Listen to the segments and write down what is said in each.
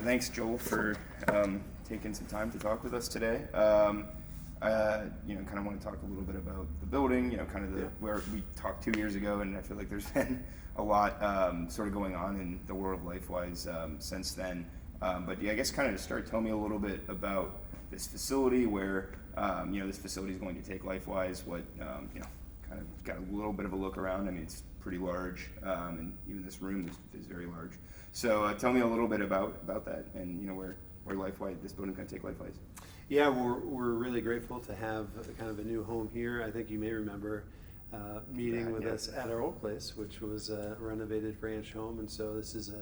Thanks, Joel, for taking some time to talk with us today. Kind of want to talk a little bit about the building, kind of where we talked 2 years ago, and I feel like there's been a lot sort of going on in the world of LifeWise since then. But I guess kind of to start, tell me a little bit about this facility, where this facility is going to take LifeWise. What kind of got a little bit of a look around. I mean, it's pretty large, and even this room is very large. So tell me a little bit about that, and where LifeWise, this building can take LifeWise. Yeah, we're really grateful to have kind of a new home here. I think you may remember meeting with us at our old place, which was a renovated ranch home, and so this is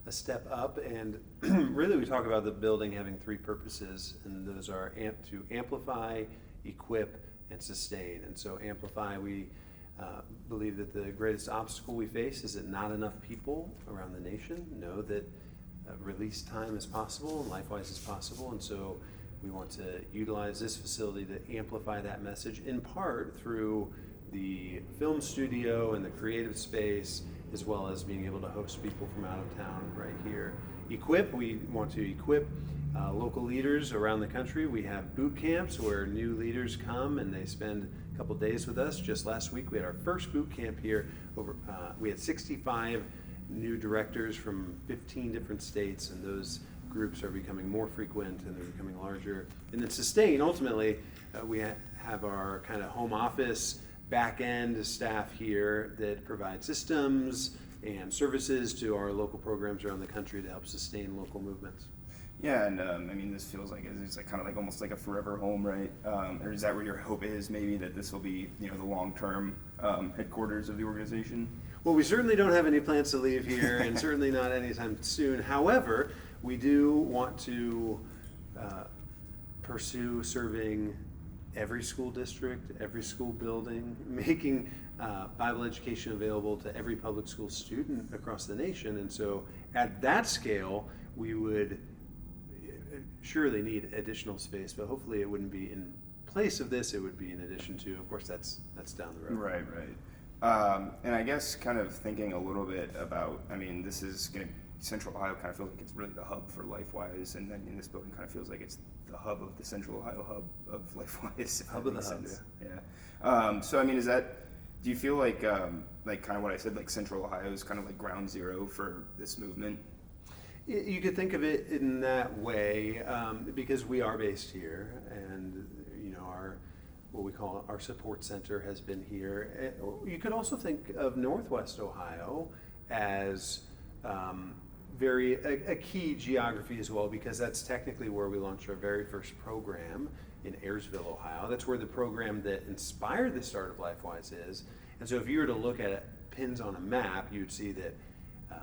a step up. And really, we talk about the building having three purposes, and those are to amplify, equip, and sustain. And so amplify, we believe that the greatest obstacle we face is that not enough people around the nation know that release time is possible and LifeWise is possible. And so we want to utilize this facility to amplify that message, in part through the film studio and the creative space, as well as being able to host people from out of town right here. Equip, we want to equip local leaders around the country. We have boot camps where new leaders come and they spend a couple days with us. Just last week we had our first boot camp here. We had 65 new directors from 15 different states, and those groups are becoming more frequent and they're becoming larger. And then sustain, ultimately, we have our kind of home office back end staff here that provide systems and services to our local programs around the country to help sustain local movements. Yeah, and I mean, this feels like it's like kind of like almost like a forever home, right? Or is that where your hope is, maybe, that this will be, the long-term headquarters of the organization? Well, we certainly don't have any plans to leave here, and certainly not anytime soon. However, we do want to pursue serving every school district, every school building, making Bible education available to every public school student across the nation. And so at that scale, we would surely need additional space, but hopefully it wouldn't be in place of this, it would be in addition to. Of course, that's down the road. Right. And I guess kind of thinking a little bit about, I mean, this is going to, Central Ohio kind of feels like it's really the hub for LifeWise, and then this building kind of feels like it's the hub of the Central Ohio hub of LifeWise. Hub of the hubs. Yeah. So I mean, do you feel like kind of what I said, like Central Ohio is kind of like ground zero for this movement? You could think of it in that way, because we are based here, and our what we call our support center has been here. You could also think of Northwest Ohio as a key geography as well, because that's technically where we launched our very first program in Ayersville, Ohio. That's where the program that inspired the start of LifeWise is. And so if you were to look at pins on a map, you'd see that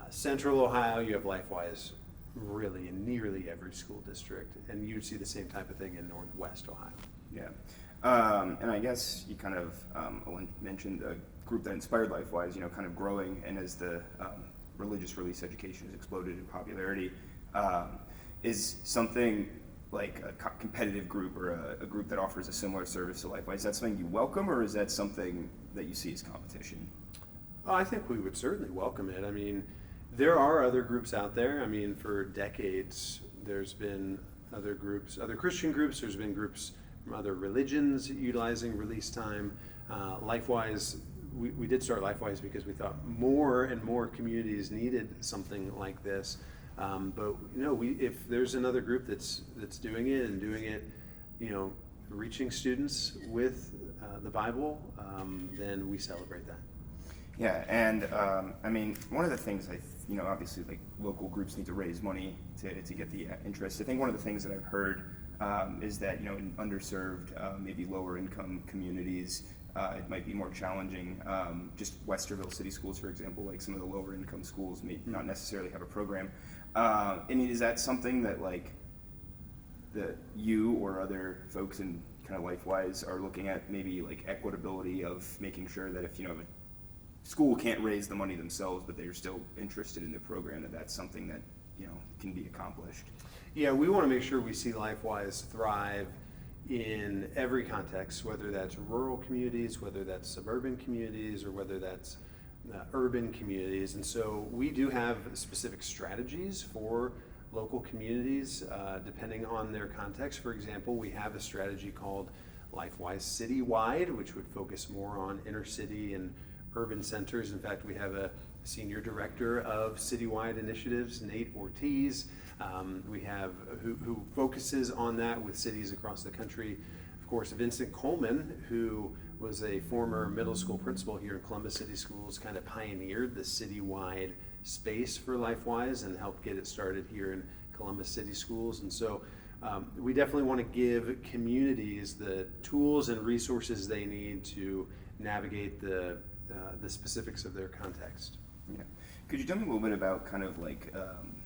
Central Ohio, you have LifeWise really in nearly every school district, and you'd see the same type of thing in Northwest Ohio. Yeah. And I guess you kind of mentioned a group that inspired LifeWise, kind of growing, and as the religious release education has exploded in popularity, is something like a competitive group or a group that offers a similar service to LifeWise, is that something you welcome, or is that something that you see as competition? I think we would certainly welcome it. I mean, there are other groups out there. I mean, for decades, there's been other groups, other Christian groups, there's been groups from other religions utilizing release time. LifeWise, we did start LifeWise because we thought more and more communities needed something like this. But if there's another group that's doing it and doing it, reaching students with the Bible, then we celebrate that. Yeah, and I mean, one of the things obviously, like, local groups need to raise money to get the interest. I think one of the things that I've heard is that in underserved, maybe lower income communities, it might be more challenging. Just Westerville City Schools, for example, like some of the lower income schools may not necessarily have a program. I mean, is that something that that you or other folks in kind of LifeWise are looking at, maybe like equitability of making sure that if a school can't raise the money themselves, but they're still interested in the program, that's something that can be accomplished? Yeah, we want to make sure we see LifeWise thrive in every context, whether that's rural communities, whether that's suburban communities, or whether that's urban communities. And so we do have specific strategies for local communities, depending on their context. For example, we have a strategy called LifeWise Citywide, which would focus more on inner city and urban centers. In fact, we have a senior director of citywide initiatives, Nate Ortiz, who focuses on that with cities across the country. Of course, Vincent Coleman, who was a former middle school principal here in Columbus City Schools, kind of pioneered the citywide space for LifeWise and helped get it started here in Columbus City Schools. And so we definitely want to give communities the tools and resources they need to navigate the specifics of their context. Yeah. Could you tell me a little bit about kind of like,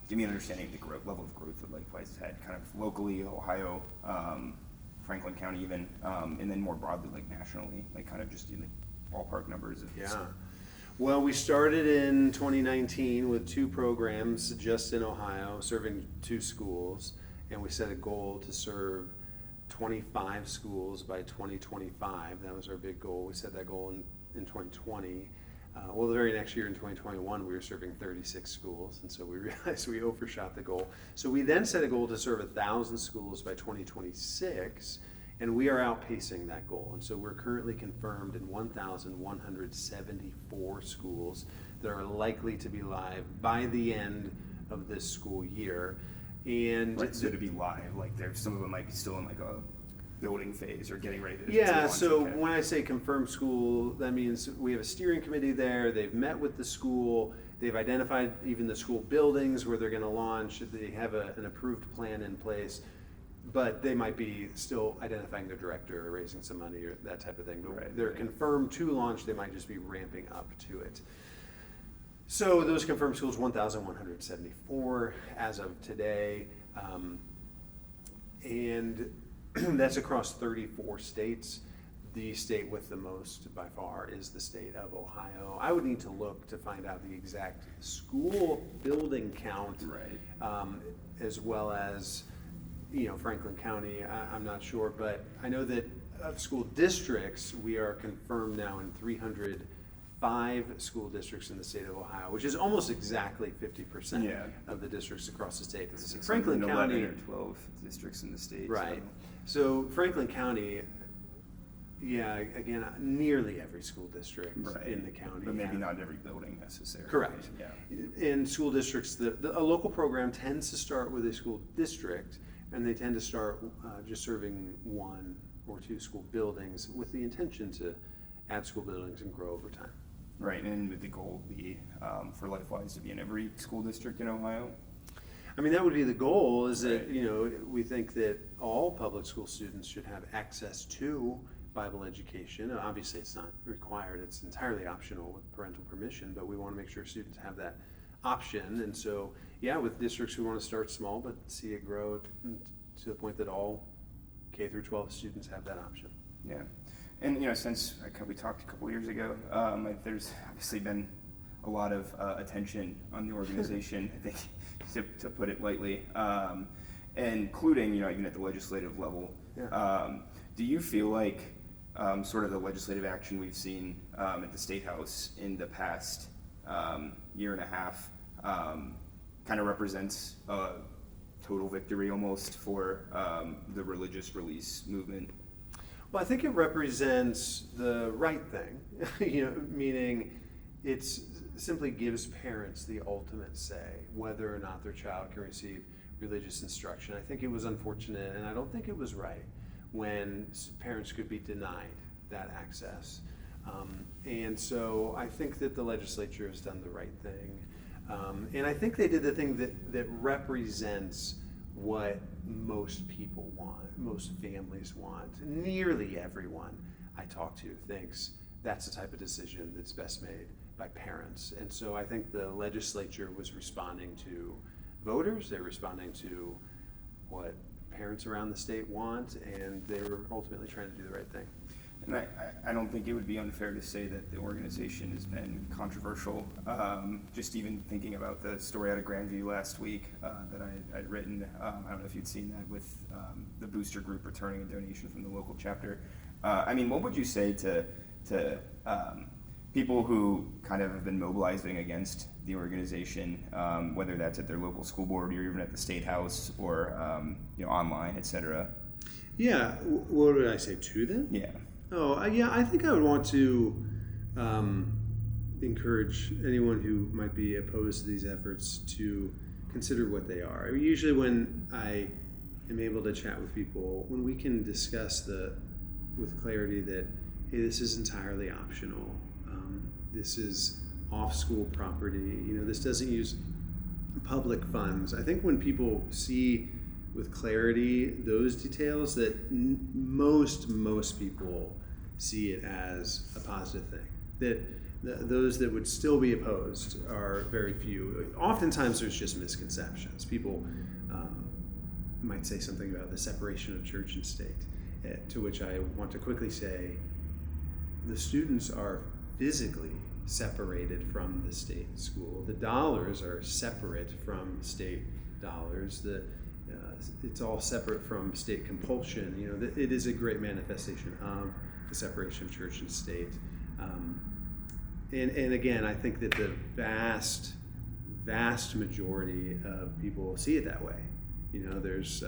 give me an understanding of the level of growth that LifeWise has had kind of locally, Ohio, Franklin County even, and then more broadly, like nationally, like kind of just in the ballpark numbers of Well, we started in 2019 with 2 programs just in Ohio, serving 2 schools, and we set a goal to serve 25 schools by 2025. That was our big goal. We set that goal in 2020. Well, the very next year in 2021, we were serving 36 schools, and so we realized we overshot the goal. So we then set a goal to serve 1,000 schools by 2026, and we are outpacing that goal. And so we're currently confirmed in 1,174 schools that are likely to be live by the end of this school year. And right, so to be live, like there's some of them might be still in like a building phase or getting ready to yeah, launch. so Okay. when I say confirmed school, that means we have a steering committee there, they've met with the school, they've identified even the school buildings where they're going to launch, they have an approved plan in place, but they might be still identifying their director or raising some money or that type of thing. But Right, they're right. confirmed to launch, they might just be ramping up to it. So those confirmed schools, 1,174 as of today. And that's across 34 states. The state with the most by far is the state of Ohio. I would need to look to find out the exact school building count, Right. as well as, Franklin County. I'm not sure, but I know that of school districts, we are confirmed now in 305 school districts in the state of Ohio, which is almost exactly 50% Yeah. of the districts across the state. It's Franklin 11 County, or 12 districts in the state. right. So Franklin County, yeah, again, nearly every school district Right. in the county. But maybe have- not every building necessarily. Correct. Yeah. In school districts, a local program tends to start with a school district, and they tend to start just serving 1 or 2 school buildings with the intention to add school buildings and grow over time. Right, and would the goal be for LifeWise to be in every school district in Ohio? I mean, that would be the goal, is that, Right. we think that all public school students should have access to Bible education. Obviously, it's not required, it's entirely optional with parental permission, but we want to make sure students have that option. And so, yeah, with districts, we want to start small, but see it grow to the point that all K through 12 students have that option. Yeah, and since we talked a couple years ago, there's obviously been a lot of attention on the organization, I think, to put it lightly, including even at the legislative level. Yeah. Do you feel like sort of the legislative action we've seen at the State House in the past year and a half kind of represents a total victory almost for the religious release movement? Well, I think it represents the right thing, meaning it simply gives parents the ultimate say whether or not their child can receive religious instruction. I think it was unfortunate, and I don't think it was right when parents could be denied that access. And so I think that the legislature has done the right thing. And I think they did the thing that represents what most people want, most families want. Nearly everyone I talk to thinks that's the type of decision that's best made by parents. And so I think the legislature was responding to voters, they're responding to what parents around the state want, and they were ultimately trying to do the right thing. And I don't think it would be unfair to say that the organization has been controversial. Just even thinking about the story out of Grandview last week that I'd written, I don't know if you'd seen that, with the booster group returning a donation from the local chapter. I mean, what would you say to people who kind of have been mobilizing against the organization, whether that's at their local school board or even at the state house or online, etc. Yeah, what would I say to them? Yeah. Yeah, I think I would want to encourage anyone who might be opposed to these efforts to consider what they are. I mean, usually when I am able to chat with people, when we can discuss with clarity that, hey, this is entirely optional, this is off-school property, this doesn't use public funds. I think when people see with clarity those details, that most people see it as a positive thing. That those that would still be opposed are very few. Oftentimes there's just misconceptions. People might say something about the separation of church and state, to which I want to quickly say the students are physically separated from the state school. The dollars are separate from state dollars. It's all separate from state compulsion. It is a great manifestation of the separation of church and state. And again, I think that the vast majority of people see it that way. There's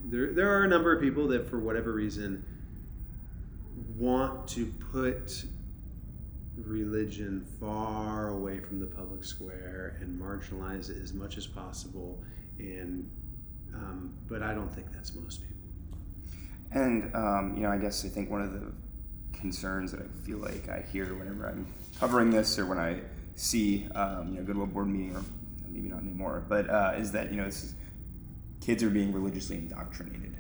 there are a number of people that, for whatever reason, want to put religion far away from the public square and marginalize it as much as possible. But I don't think that's most people. And I guess I think one of the concerns that I feel like I hear whenever I'm covering this, or when I see go to a board meeting, or maybe not anymore, but is that kids are being religiously indoctrinated,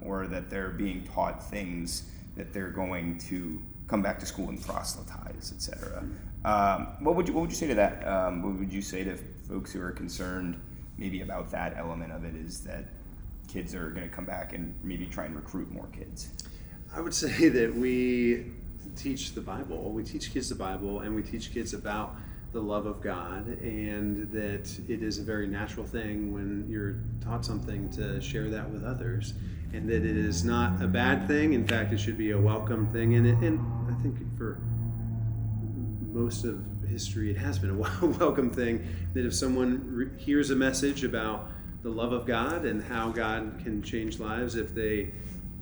or that they're being taught things that they're going to come back to school and proselytize, etc. What would you say to that? What would you say to folks who are concerned maybe about that element of it, is that kids are going to come back and maybe try and recruit more kids? I would say that we teach the Bible. We teach kids the Bible, and we teach kids about the love of God, and that it is a very natural thing when you're taught something to share that with others, and that it is not a bad thing. In fact, it should be a welcome thing. And I think for most of history, it has been a welcome thing, that if someone hears a message about the love of God and how God can change lives, if they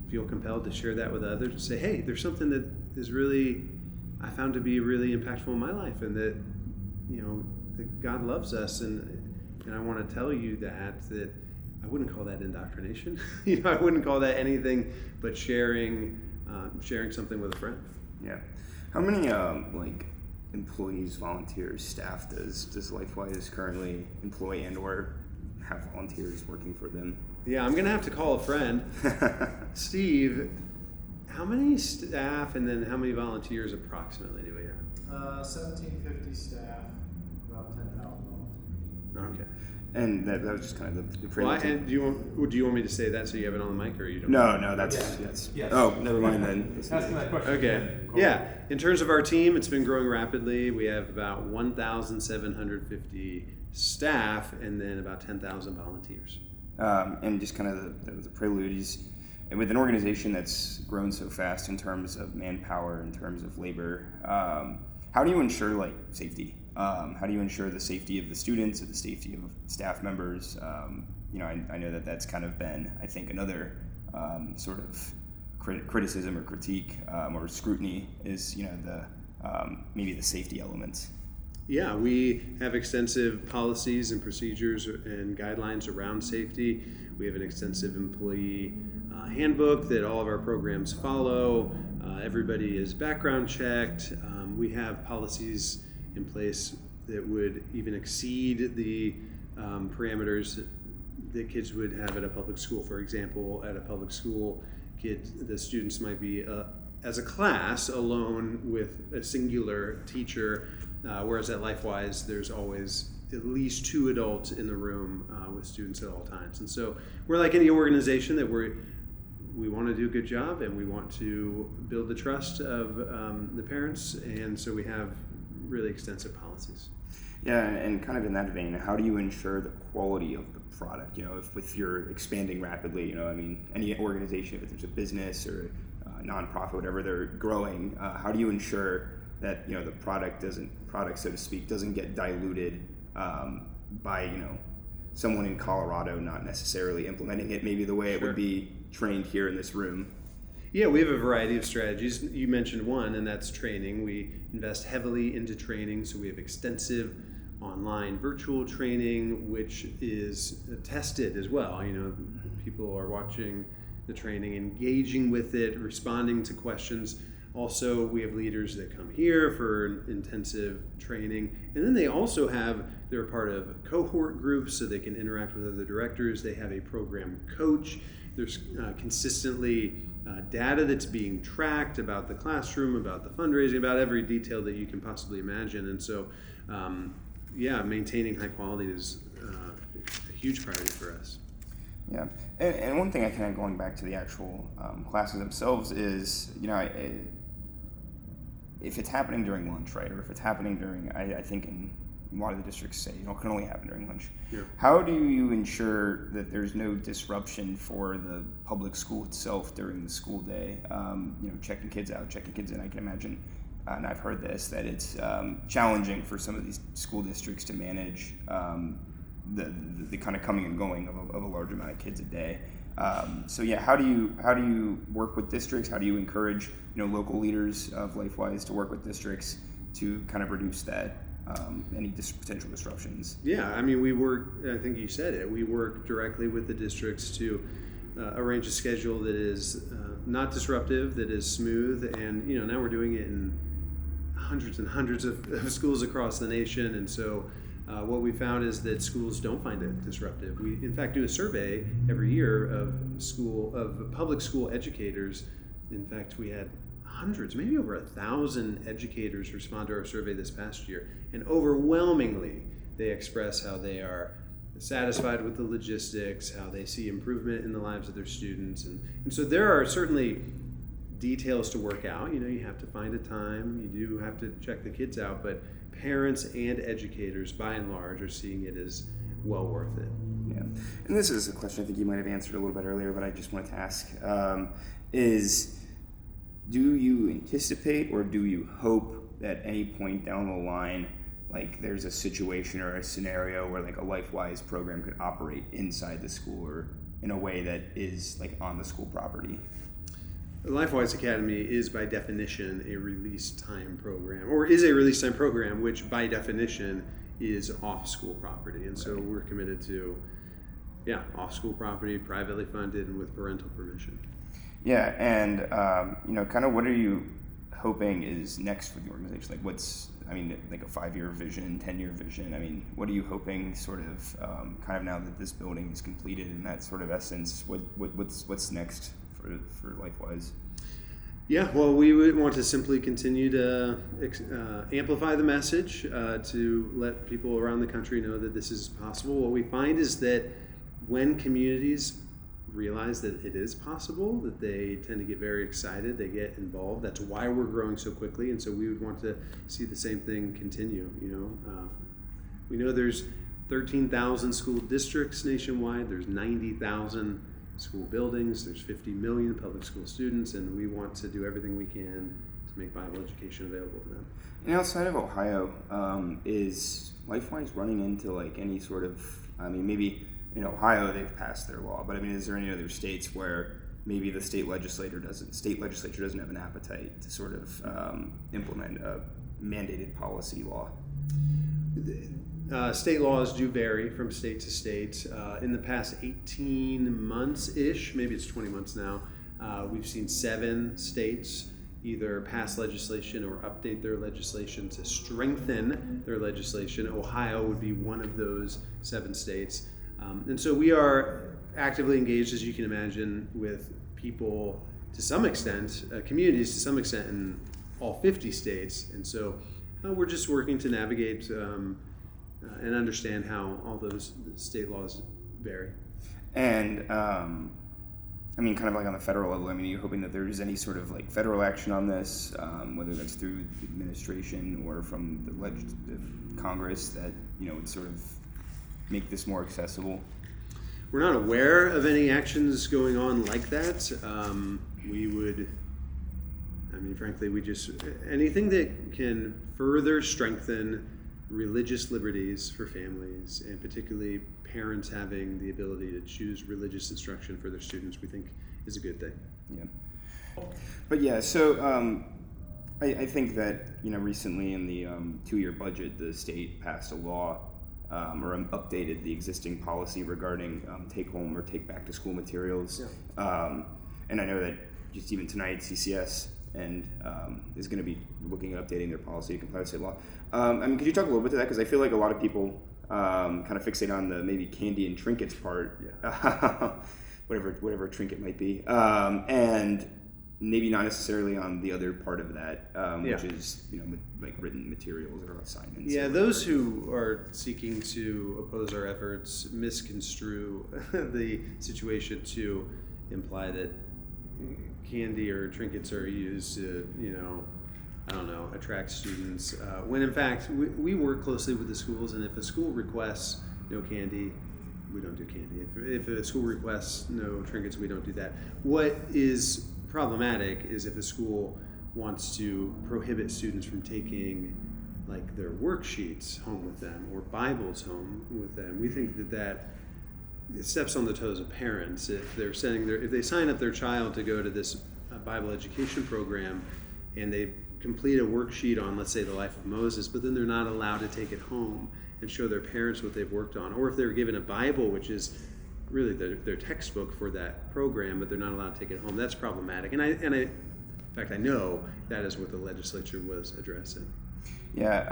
feel compelled to share that with others, and say, hey, there's something that is really, I found to be really impactful in my life, and that that God loves us, and I want to tell you that I wouldn't call that indoctrination. I wouldn't call that anything but sharing something with a friend. Yeah. How many employees, volunteers, staff does LifeWise currently employ and or have volunteers working for them? Yeah, I'm gonna have to call a friend. Steve, how many staff and then how many volunteers approximately do we have? 1,750 staff, about 10,000 volunteers. Okay. And that was just kind of the Well, prelude. and do you want me to say that so you have it on the mic, or you don't? No, that's Yes. Oh, never mind then. Asking that question. Okay. again, Cole. Yeah. In terms of our team, it's been growing rapidly. We have about 1,750 staff and then about 10,000 volunteers. And just kind of the prelude is, with an organization that's grown so fast in terms of manpower, in terms of labor, how do you ensure safety? How do you ensure the safety of the students, or the safety of staff members? I know that's kind of been, I think, another sort of criticism or critique or scrutiny is, maybe the safety elements. Yeah, we have extensive policies and procedures and guidelines around safety. We have an extensive employee handbook that all of our programs follow. Everybody is background checked. We have policies in place that would even exceed the parameters that kids would have at a public school. For example, at a public school, the students might be as a class alone with a singular teacher, whereas at LifeWise there's always at least 2 adults in the room with students at all times. And so we're like any organization that we want to do a good job, and we want to build the trust of the parents, and so we have really extensive policies. Yeah, and kind of in that vein, how do you ensure the quality of the product? If you're expanding rapidly, any organization, if there's a business or a nonprofit, whatever, they're growing, how do you ensure that the product, so to speak, doesn't get diluted by someone in Colorado not necessarily implementing it maybe the way it Sure. would be trained here in this room. Yeah, we have a variety of strategies. You mentioned one, and that's training. We invest heavily into training, so we have extensive online virtual training, which is tested as well. People are watching the training, engaging with it, responding to questions. Also, we have leaders that come here for intensive training, and then they're part of cohort groups so they can interact with other directors. They have a program coach. There's consistently data that's being tracked about the classroom, about the fundraising, about every detail that you can possibly imagine. And so, maintaining high quality is a huge priority for us. Yeah, and one thing I kind of going back to the actual classes themselves is, if it's happening during lunch, right, or if it's happening during, I think in a lot of the districts say, it can only happen during lunch. Yeah. How do you ensure that there's no disruption for the public school itself during the school day? Checking kids out, checking kids in. I can imagine, and I've heard this, that it's challenging for some of these school districts to manage the kind of coming and going of a large amount of kids a day. How do you work with districts? How do you encourage local leaders of LifeWise to work with districts to kind of reduce that any potential disruptions? Yeah, we work. I think you said it. We work directly with the districts to arrange a schedule that is not disruptive, that is smooth, and now we're doing it in hundreds and hundreds of schools across the nation, and so. What we found is that schools don't find it disruptive. We, in fact, do a survey every year of public school educators. In fact, we had hundreds, maybe over 1,000 educators respond to our survey this past year, and overwhelmingly, they express how they are satisfied with the logistics, how they see improvement in the lives of their students, and so there are certainly details to work out. You have to find a time. You do have to check the kids out, but parents and educators, by and large, are seeing it as well worth it. Yeah, and this is a question I think you might have answered a little bit earlier, but I just wanted to ask, is do you anticipate or do you hope that any point down the line, like there's a situation or a scenario where like a LifeWise program could operate inside the school or in a way that is like on the school property? The LifeWise Academy is by definition a release time program, or is a release time program, which by definition is off school property. And so we're committed to, off school property, privately funded, and with parental permission. Yeah, and kind of what are you hoping is next for the organization? Like like a 5-year vision, 10-year vision? What are you hoping sort of kind of now that this building is completed in that sort of essence, what's next for LifeWise? Yeah, well, we would want to simply continue to amplify the message to let people around the country know that this is possible. What we find is that when communities realize that it is possible, that they tend to get very excited, they get involved. That's why we're growing so quickly, and so we would want to see the same thing continue. We know there's 13,000 school districts nationwide. There's 90,000 school buildings. There's 50 million public school students, and we want to do everything we can to make Bible education available to them. And outside of Ohio, is LifeWise running into like any sort of, maybe in Ohio they've passed their law, but is there any other states where maybe the state legislature doesn't have an appetite to sort of implement a mandated policy law? State laws do vary from state to state. In the past 18 months-ish, maybe it's 20 months now, we've seen 7 states either pass legislation or update their legislation to strengthen their legislation. Ohio would be one of those 7 states. And so we are actively engaged, as you can imagine, with people to some extent, communities to some extent in all 50 states. And so we're just working to navigate and understand how all those state laws vary. And kind of like on the federal level, you're hoping that there's any sort of like federal action on this, whether that's through the administration or from the Congress, that would sort of make this more accessible? We're not aware of any actions going on like that. We would I mean, frankly, anything that can further strengthen religious liberties for families, and particularly parents having the ability to choose religious instruction for their students, we think is a good thing. Yeah. But yeah, so I think that, recently in the 2-year budget, the state passed a law or updated the existing policy regarding take home or take back to school materials. Yeah. And I know that just even tonight, CCS and is going to be looking at updating their policy to comply with state law. Could you talk a little bit to that? Because I feel like a lot of people kind of fixate on the maybe candy and trinkets part, whatever a trinket might be, and maybe not necessarily on the other part of that, which is like written materials or assignments. Yeah, those who are seeking to oppose our efforts misconstrue the situation to imply that candy or trinkets are used to, attract students. When in fact, we work closely with the schools, and if a school requests no candy, we don't do candy. If a school requests no trinkets, we don't do that. What is problematic is if a school wants to prohibit students from taking like their worksheets home with them or Bibles home with them. We think that it steps on the toes of parents if they sign up their child to go to this Bible education program and they complete a worksheet on, let's say, the life of Moses, but then they're not allowed to take it home and show their parents what they've worked on, or if they're given a Bible, which is really their textbook for that program, but they're not allowed to take it home. That's problematic, and in fact, I know that is what the legislature was addressing. Yeah,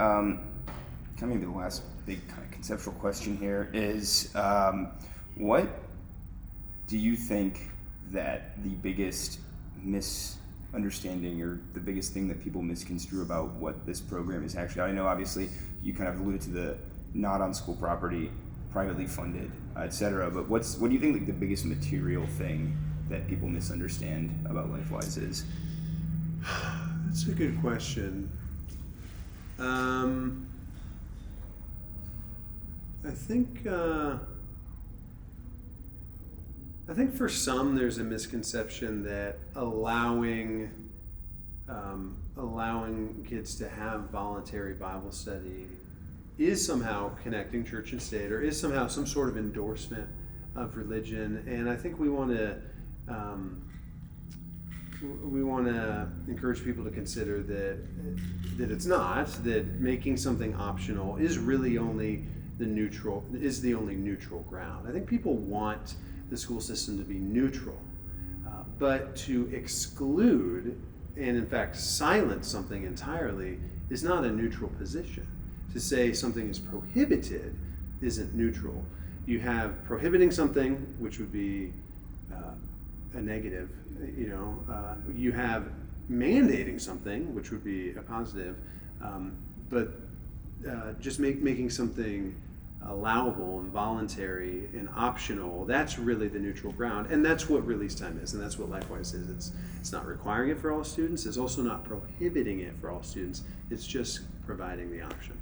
coming to the last big kind of conceptual question here is, what do you think that the biggest misunderstanding or the biggest thing that people misconstrue about what this program is actually? I know obviously you kind of alluded to the not on school property, privately funded, etc. But what do you think like the biggest material thing that people misunderstand about LifeWise is? That's a good question. I think for some there's a misconception that allowing kids to have voluntary Bible study is somehow connecting church and state, or is somehow some sort of endorsement of religion. And I think we want to encourage people to consider that it's not, that making something optional is really only the only neutral ground. I think people want the school system to be neutral, but to exclude and in fact silence something entirely is not a neutral position. To say something is prohibited isn't neutral. You have prohibiting something, which would be a negative, you have mandating something, which would be a positive, but just making something allowable and voluntary and optional, that's really the neutral ground, and that's what release time is, and that's what LifeWise is. It's not requiring it for all students, it's also not prohibiting it for all students, it's just providing the option.